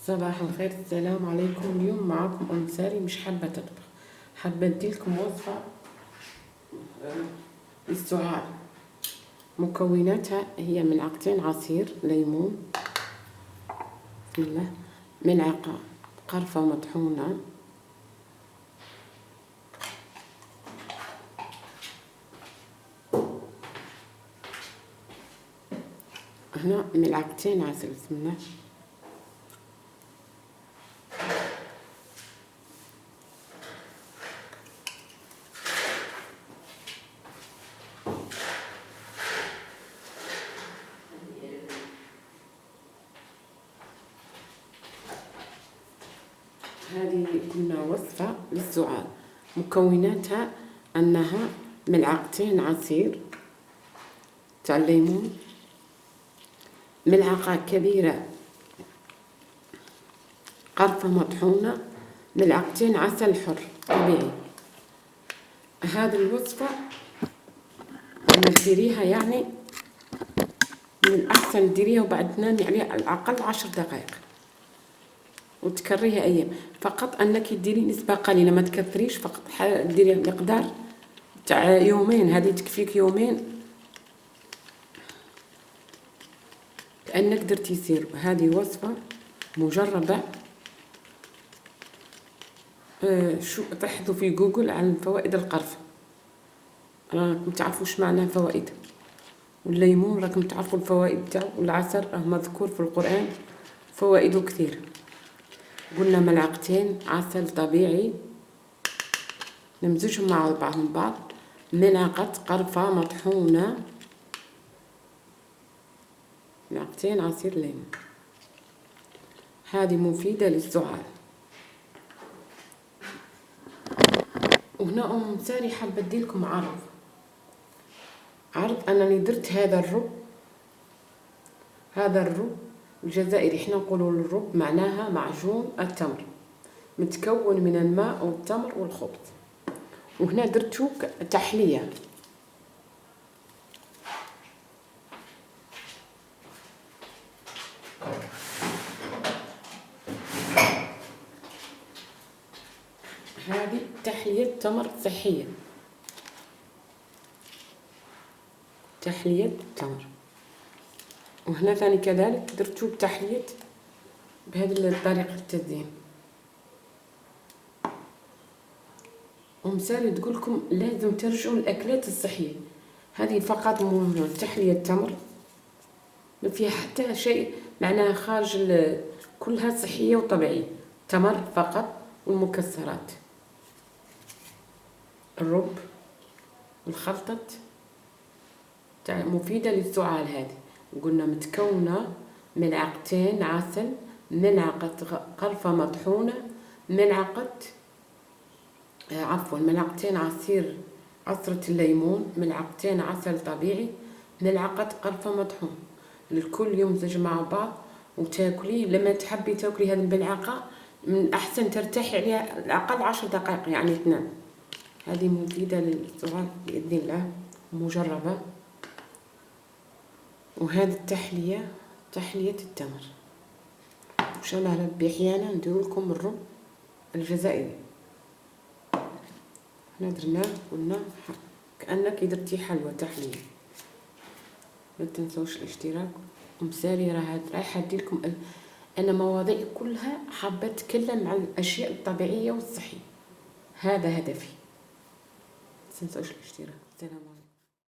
صباح الخير، السلام عليكم. اليوم معكم أم ساري. مش حابة تطبخ، حابة نديلكم وصفة للسعال. مكوناتها هي ملعقتين عصير ليمون، بسم الله، ملعقة قرفة مطحونة، هنا ملعقتين عسل، بسم الله، هذه كنا وصفة للسعال. مكوناتها أنها ملعقتين عصير تاع الليمون، ملعقة كبيرة قرفة مطحونة، ملعقتين عسل حر طبيعي. هذه الوصفة لما تديريها يعني من الأحسن تديريها وبعد تنامي عليها على الأقل 10 دقائق وتكرريها أيام. فقط أنك تديري نسبة قليلة، ما تكثريش، فقط ديري مقدار تاع يومين. هذه تكفيك يومين كأنك درتي سير. هذه وصفة مجربة. شو تبحثوا في جوجل عن فوائد القرفة، راكم تعرفوا اش معنى فوائد. والليمون راكم تعرفوا الفوائد تاعو، والعسل راه مذكور في القرآن فوائده كثير. قلنا ملعقتين عسل طبيعي نمزجهم مع بعضهم بعض، ملعقة قرفة مطحونة، ملعقتين عصير ليمون. هذه مفيدة للسعال. وهنا أم ساري حابة اديلكم عرض أنني درت هذا الرب الجزائري. احنا نقولوا الرب معناها معجون التمر، متكون من الماء والتمر والخبز. وهنا درتو تحلية. هذه تحلية تمر صحية، تحلية تمر. وهنا ثاني كذلك درتو بتحلية بهذه الطريقة التزيين. أم ساري تقولكم لازم ترجعوا الأكلات الصحية. هذه فقط تحلية تمر، ما فيها حتى شيء معناها خارج كلها صحية وطبيعية. تمر فقط والمكسرات، الرب والخلطة مفيدة للسعال. هذه قلنا متكونة ملعقتين عسل، ملعقة قرفة مطحونة، ملعقتين عصرة الليمون، ملعقتين عسل طبيعي، ملعقة قرفة مطحون. الكل يمزج مع بعض وتاكليه. لما تحبي تاكلي هذه الملعقة من الأحسن ترتاحي عليها على الأقل 10 دقائق يعني تنام. هذه مفيدة للسعال بإذن الله، مجربة. وهذه التحلية تحلية التمر. إن شاء الله ربي أحيانا ندير لكم الرب الجزائري. هنا درناه قلنا كأنك درتي حلوى تحلية. ما تنسوش الاشتراك. أم ساري رايحة نديرلكم أنا مواضيع كلها حابة أتكلم عن الأشياء الطبيعية والصحية. هذا هدفي. ما تنسوش الاشتراك. السلام عليكم.